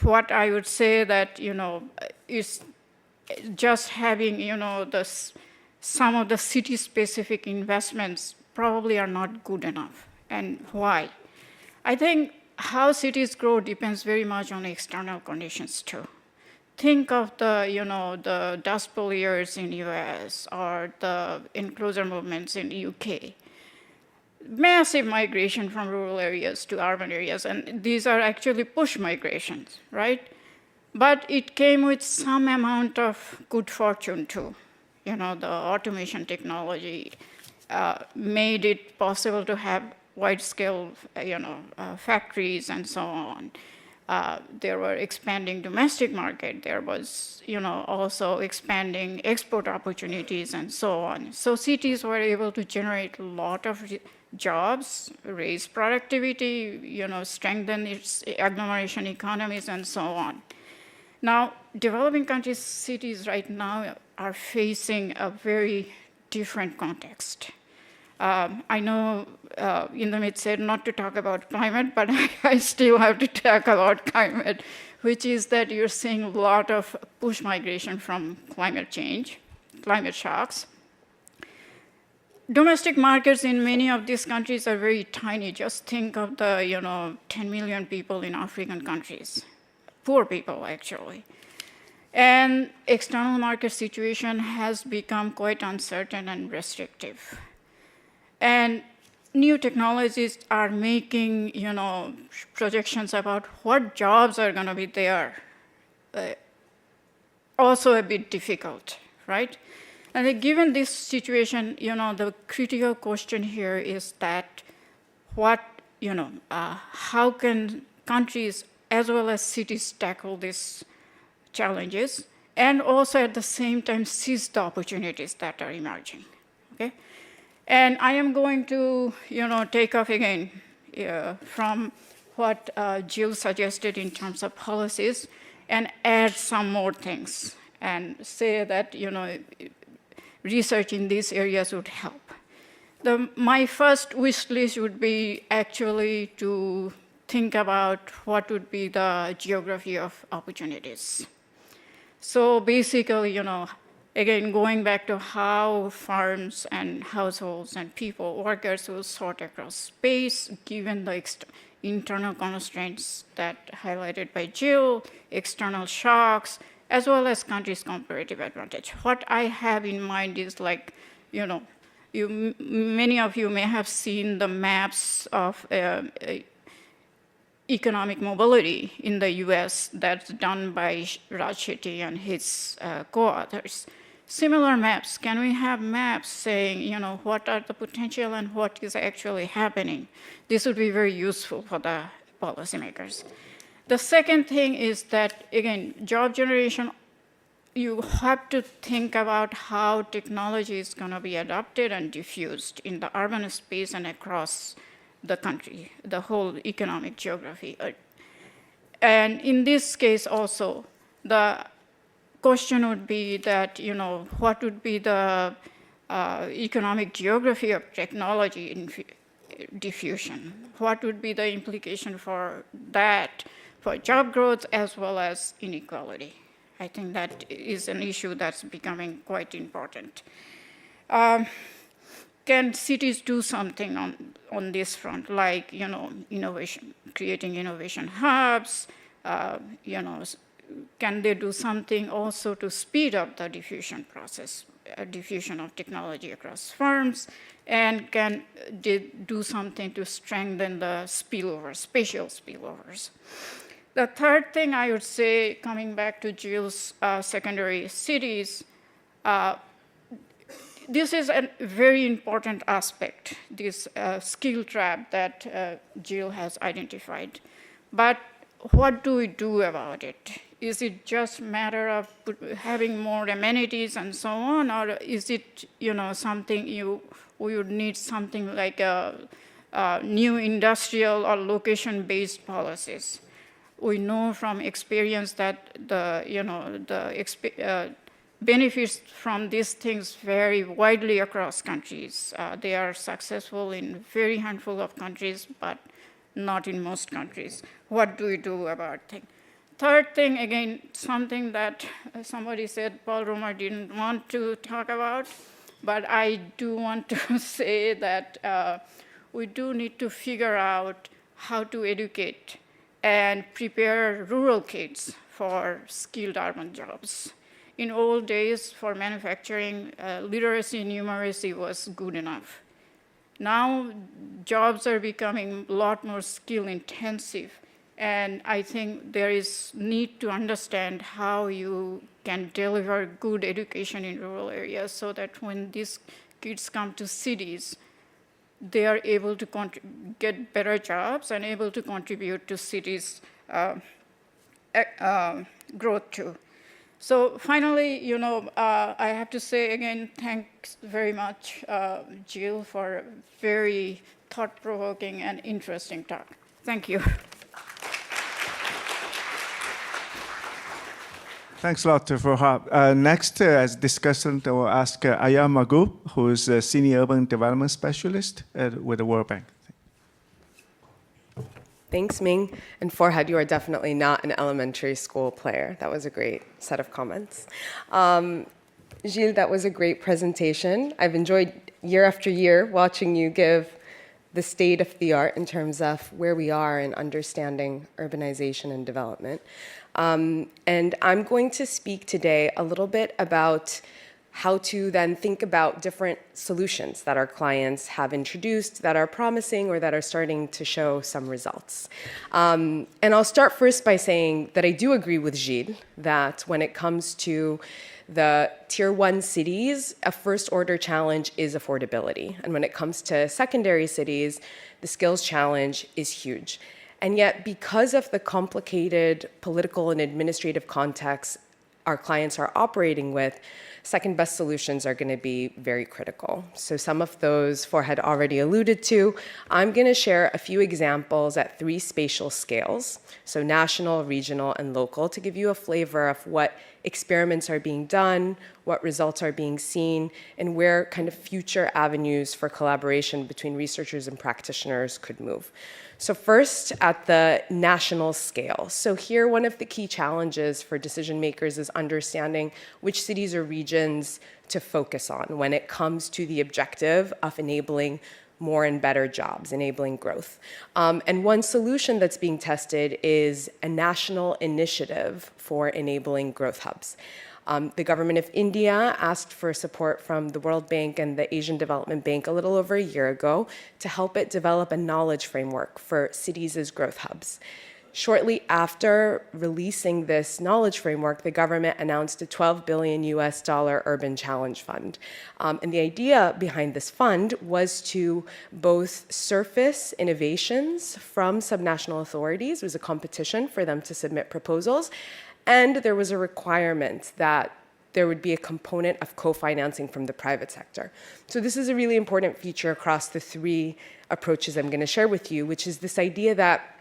what I would say that, is just having, some of the city-specific investments probably are not good enough. And why? I think how cities grow depends very much on external conditions too. Think of the, the dust poliers in US or the enclosure movements in UK. Massive migration from rural areas to urban areas, and these are actually push migrations, right? But it came with some amount of good fortune too. The automation technology made it possible to have wide-scale, factories and so on. There were expanding domestic market. There was, also expanding export opportunities and so on. So cities were able to generate a lot of jobs, raise productivity, strengthen its agglomeration economies and so on. Now, developing countries' cities right now are facing a very different context. I know Indermit said not to talk about climate, but I still have to talk about climate, which is that you're seeing a lot of push migration from climate change, climate shocks. Domestic markets in many of these countries are very tiny. Just think of the 10 million people in African countries, poor people actually. And external market situation has become quite uncertain and restrictive. And new technologies are making, projections about what jobs are going to be there, also a bit difficult, right? And given this situation, the critical question here is that how can countries as well as cities tackle these challenges, and also at the same time seize the opportunities that are emerging, okay? And I am going to, take off again from what Gilles suggested in terms of policies and add some more things and say that, research in these areas would help. My first wish list would be actually to think about what would be the geography of opportunities. So basically, again, going back to how farms and households and people, workers will sort across space, given the internal constraints that highlighted by Gilles, external shocks, as well as countries' comparative advantage. What I have in mind is like, many of you may have seen the maps of economic mobility in the US that's done by Raj Shetty and his co-authors. Similar maps, can we have maps saying, what are the potential and what is actually happening? This would be very useful for the policymakers. The second thing is that, again, job generation, you have to think about how technology is going to be adopted and diffused in the urban space and across the country, the whole economic geography. And in this case also, the question would be that, what would be the economic geography of technology diffusion? What would be the implication for that, for job growth as well as inequality? I think that is an issue that's becoming quite important. Can cities do something on this front, like, innovation, creating innovation hubs, can they do something also to speed up the diffusion process, diffusion of technology across firms, and can they do something to strengthen the spillovers, spatial spillovers? The third thing I would say, coming back to Gilles' secondary cities, this is a very important aspect, this skill trap that Gilles has identified. But what do we do about it? Is it just a matter of having more amenities and so on, or is it, something we would need something like a new industrial or location-based policies? We know from experience that the benefits from these things vary widely across countries. They are successful in very handful of countries, but not in most countries. What do we do about it? Third thing, again, something that somebody said Paul Romer didn't want to talk about, but I do want to say that we do need to figure out how to educate and prepare rural kids for skilled urban jobs. In old days, for manufacturing, literacy and numeracy was good enough. Now, jobs are becoming a lot more skill intensive, and I think there is need to understand how you can deliver good education in rural areas so that when these kids come to cities, they are able to get better jobs and able to contribute to cities' growth too. So finally, I have to say again, thanks very much, Gilles, for a very thought-provoking and interesting talk. Thank you. Thanks a lot, Forhad. Next, as discussant, I will ask Ayah Mahgoub, who is a Senior Urban Development Specialist with the World Bank. Thanks, Ming. And Forhad, you are definitely not an elementary school player. That was a great set of comments. Gilles, that was a great presentation. I've enjoyed year after year watching you give the state of the art in terms of where we are in understanding urbanization and development. And I'm going to speak today a little bit about how to then think about different solutions that our clients have introduced that are promising or that are starting to show some results. And I'll start first by saying that I do agree with Gilles that when it comes to the tier 1 cities, a first order challenge is affordability. And when it comes to secondary cities, the skills challenge is huge. And yet, because of the complicated political and administrative context our clients are operating with, second best solutions are going to be very critical. So some of those Forhad already alluded to. I'm going to share a few examples at 3 spatial scales, so national, regional, and local, to give you a flavor of what experiments are being done, what results are being seen, and where kind of future avenues for collaboration between researchers and practitioners could move. So first, at the national scale. So here, one of the key challenges for decision makers is understanding which cities or regions to focus on when it comes to the objective of enabling more and better jobs, enabling growth. And one solution that's being tested is a national initiative for enabling growth hubs. The government of India asked for support from the World Bank and the Asian Development Bank a little over a year ago to help it develop a knowledge framework for cities as growth hubs. Shortly after releasing this knowledge framework, the government announced a $12 billion Urban Challenge Fund. And the idea behind this fund was to both surface innovations from subnational authorities. It was a competition for them to submit proposals. And there was a requirement that there would be a component of co-financing from the private sector. So this is a really important feature across the three approaches I'm going to share with you, which is this idea that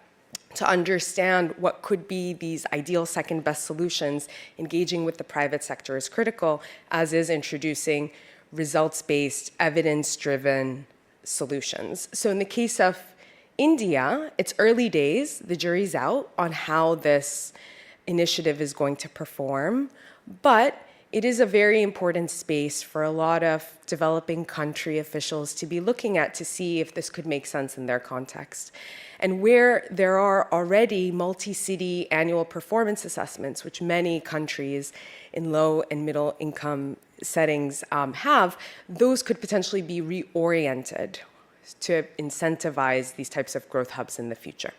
to understand what could be these ideal second best solutions, engaging with the private sector is critical, as is introducing results-based, evidence-driven solutions. So in the case of India, it's early days, the jury's out on how this initiative is going to perform, but it is a very important space for a lot of developing country officials to be looking at to see if this could make sense in their context. And where there are already multi-city annual performance assessments, which many countries in low and middle income settings have, those could potentially be reoriented to incentivize these types of growth hubs in the future.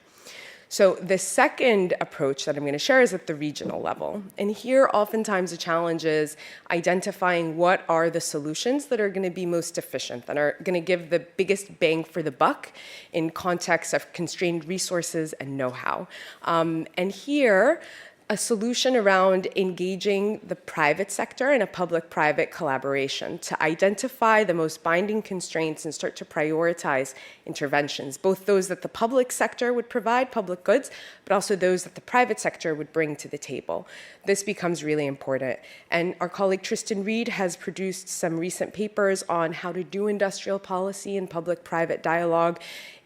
So the second approach that I'm going to share is at the regional level. And here, oftentimes, the challenge is identifying what are the solutions that are going to be most efficient, that are going to give the biggest bang for the buck in context of constrained resources and know-how. And here, a solution around engaging the private sector in a public-private collaboration to identify the most binding constraints and start to prioritize interventions, both those that the public sector would provide, public goods, but also those that the private sector would bring to the table. This becomes really important. And our colleague Tristan Reed has produced some recent papers on how to do industrial policy and public-private dialogue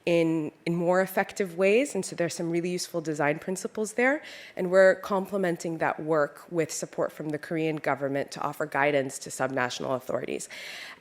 in more effective ways. And so there's some really useful design principles there. And we're complementing that work with support from the Korean government to offer guidance to subnational authorities.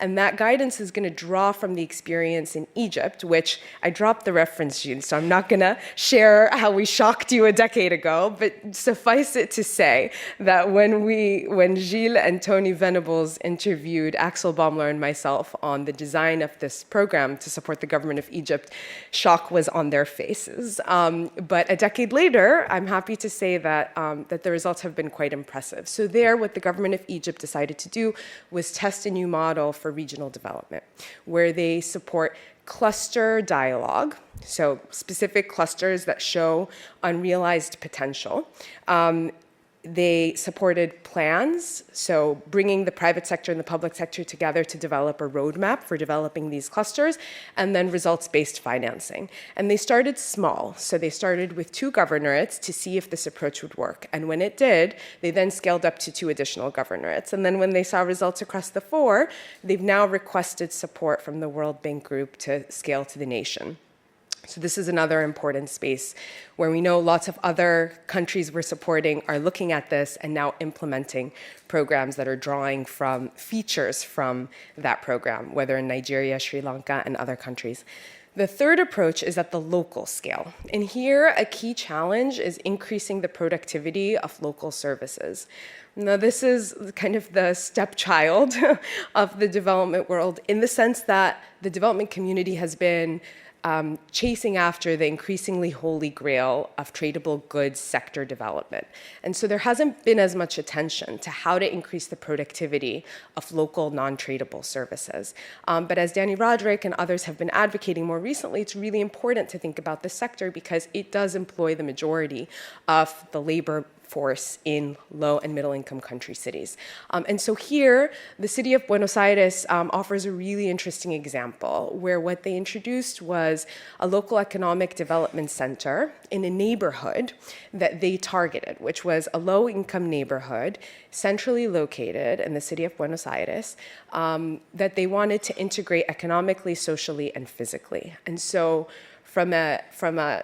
And that guidance is going to draw from the experience in Egypt, which I dropped the reference, Gilles, so I'm not going to share how we shocked you a decade ago, but suffice it to say that when Gilles and Tony Venables interviewed Axel Baumler and myself on the design of this program to support the government of Egypt, shock was on their faces. But a decade later, I'm happy to say that, that the results have been quite impressive. So there, what the government of Egypt decided to do was test a new model for regional development, where they support cluster dialogue, so specific clusters that show unrealized potential. They supported plans, so bringing the private sector and the public sector together to develop a roadmap for developing these clusters, and then results-based financing. And they started small, so they started with 2 governorates to see if this approach would work. And when it did, they then scaled up to 2 additional governorates. And then when they saw results across the 4, they've now requested support from the World Bank Group to scale to the nation. So this is another important space where we know lots of other countries we're supporting are looking at this and now implementing programs that are drawing from features from that program, whether in Nigeria, Sri Lanka, and other countries. The third approach is at the local scale. And here, a key challenge is increasing the productivity of local services. Now, this is kind of the stepchild of the development world in the sense that the development community has been chasing after the increasingly holy grail of tradable goods sector development. And so there hasn't been as much attention to how to increase the productivity of local non-tradable services. But as Danny Roderick and others have been advocating more recently, it's really important to think about this sector because it does employ the majority of the labor force in low and middle income country cities. And so here, the city of Buenos Aires offers a really interesting example where what they introduced was a local economic development center in a neighborhood that they targeted, which was a low income neighborhood centrally located in the city of Buenos Aires that they wanted to integrate economically, socially, and physically. And so from a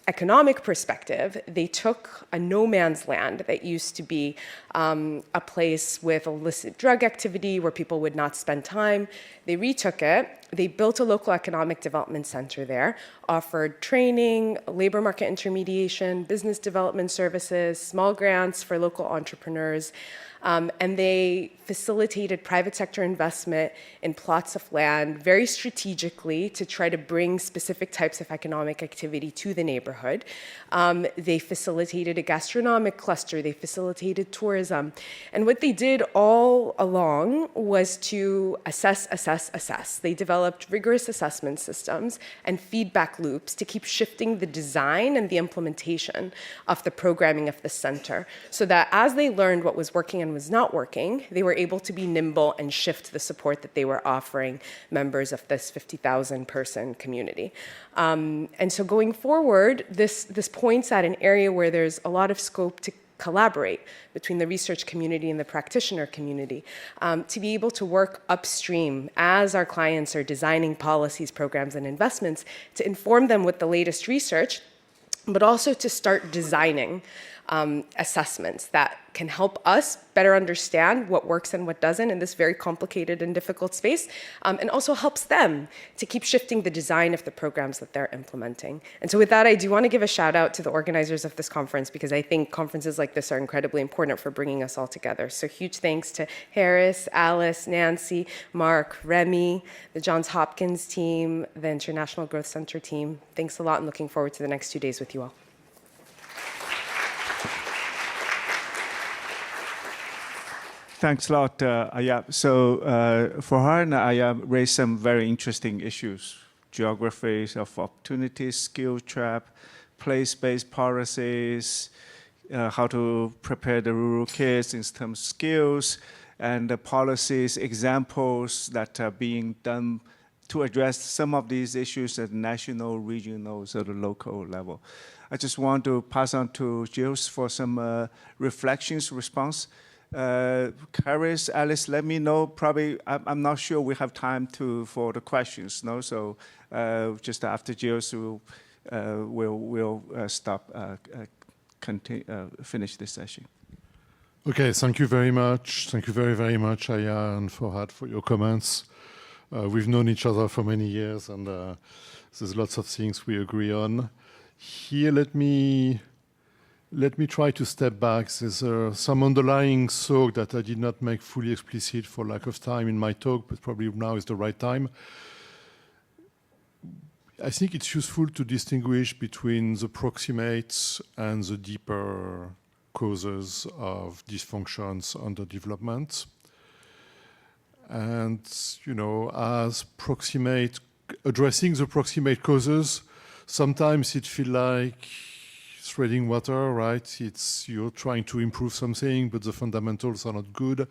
economic perspective, they took a no man's land that used to be a place with illicit drug activity where people would not spend time. They retook it. They built a local economic development center there, offered training, labor market intermediation, business development services, small grants for local entrepreneurs. And they facilitated private sector investment in plots of land very strategically to try to bring specific types of economic activity to the neighborhood. They facilitated a gastronomic cluster. They facilitated tourism. And what they did all along was to assess. They developed rigorous assessment systems and feedback loops to keep shifting the design and the implementation of the programming of the center, so that as they learned what was working and was not working, they were able to be nimble and shift the support that they were offering members of this 50,000 person community. And so going forward, this points at an area where there's a lot of scope to collaborate between the research community and the practitioner community, to be able to work upstream as our clients are designing policies, programs, and investments, to inform them with the latest research, but also to start designing assessments that can help us better understand what works and what doesn't in this very complicated and difficult space, and also helps them to keep shifting the design of the programs that they're implementing. And so with that, I do want to give a shout out to the organizers of this conference, because I think conferences like this are incredibly important for bringing us all together. So huge thanks to Harris, Alice, Nancy, Mark, Remy, the Johns Hopkins team, the International Growth Center team. Thanks a lot, and looking forward to the next 2 days with you all. Thanks a lot, Ayah. So Forhad and Ayah raised some very interesting issues: geographies of opportunities, skill trap, place-based policies, how to prepare the rural kids in terms of skills, and the policies, examples that are being done to address some of these issues at national, regional, sort of local level. I just want to pass on to Gilles for some reflections, response. Harris, Alice, let me know. Probably, I'm not sure we have time for the questions. No, so just after Gilles, we'll stop, finish this session. Okay, thank you very much. Thank you very, very much, Ayah and Forhad, for your comments. We've known each other for many years, and there's lots of things we agree on. Here, let me try to step back. There's some underlying thought that I did not make fully explicit for lack of time in my talk, but probably now is the right time. I think it's useful to distinguish between the proximates and the deeper causes of dysfunctions under development. And, you know, as addressing the proximate causes, sometimes it feels like treading water, right? You're trying to improve something, but the fundamentals are not good.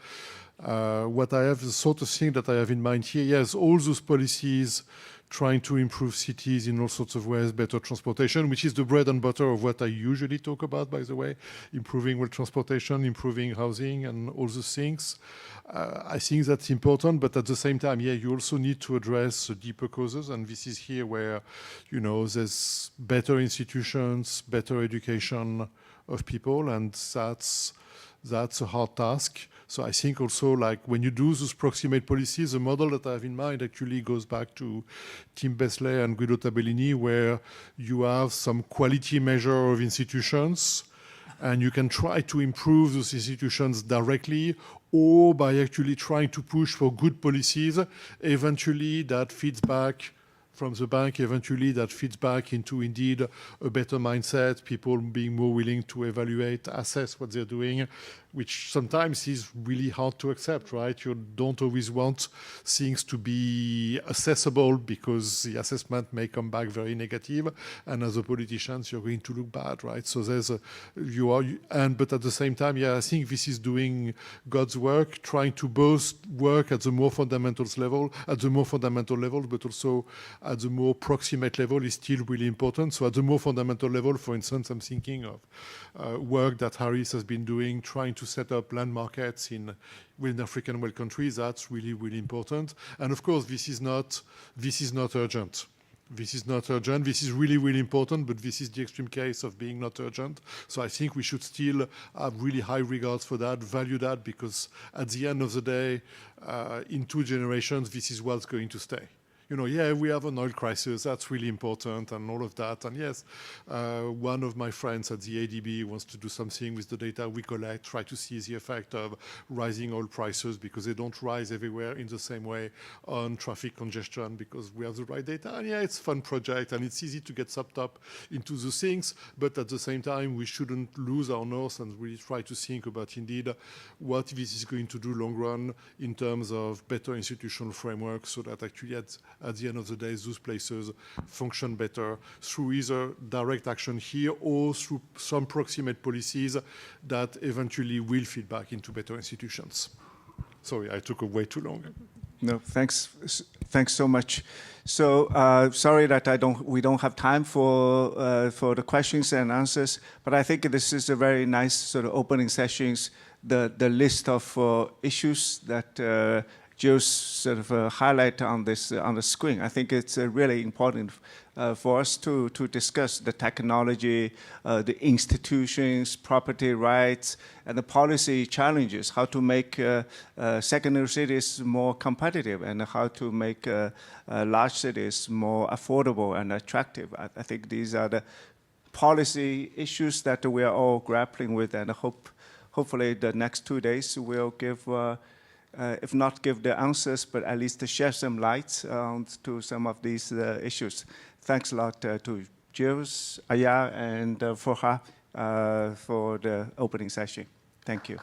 The sort of thing that I have in mind here, yes, all those policies trying to improve cities in all sorts of ways, better transportation, which is the bread and butter of what I usually talk about, by the way, improving transportation, improving housing, and all those things. I think that's important, but at the same time, yeah, you also need to address the deeper causes, and this is here where, you know, there's better institutions, better education of people, and that's a hard task. So I think also, like, when you do those proximate policies, the model that I have in mind actually goes back to Tim Besley and Guido Tabellini, where you have some quality measure of institutions, and you can try to improve those institutions directly, or by actually trying to push for good policies. Eventually, that feeds back from the bank, eventually that feeds back into indeed a better mindset, people being more willing to evaluate, assess what they're doing, which sometimes is really hard to accept, right? You don't always want things to be accessible because the assessment may come back very negative, and as a politician, you're going to look bad, right? So but at the same time, yeah, I think this is doing God's work, trying to both work at the more fundamental level, but also at the more proximate level is still really important. So at the more fundamental level, for instance, I'm thinking of work that Harris has been doing, trying to set up land markets within African World countries. That's really, really important. And of course, this is not urgent. This is not urgent. This is really, really important, but this is the extreme case of being not urgent. So I think we should still have really high regards for that, value that, because at the end of the day, in 2 generations, this is what's going to stay. yeah, we have an oil crisis, that's really important, and all of that. And yes, one of my friends at the ADB wants to do something with the data we collect, try to see the effect of rising oil prices, because they don't rise everywhere in the same way, on traffic congestion, because we have the right data. And yeah, it's a fun project, and it's easy to get sucked up into the things, but at the same time, we shouldn't lose our north and really try to think about, indeed, what this is going to do long run in terms of better institutional framework, so that actually at the end of the day, those places function better through either direct action here or through some proximate policies that eventually will feed back into better institutions. Sorry, I took way too long. No, thanks so much. So sorry that we don't have time for the questions and answers, but I think this is a very nice sort of opening sessions. The list of issues that Gilles sort of highlight on the screen. I think it's really important for us to discuss the technology, the institutions, property rights, and the policy challenges, how to make secondary cities more competitive and how to make large cities more affordable and attractive. I think these are the policy issues that we are all grappling with, and hopefully the next 2 days will give if not give the answers, but at least to shed some light to some of these issues. Thanks a lot to Gilles, Ayah, and Forhad for the opening session. Thank you.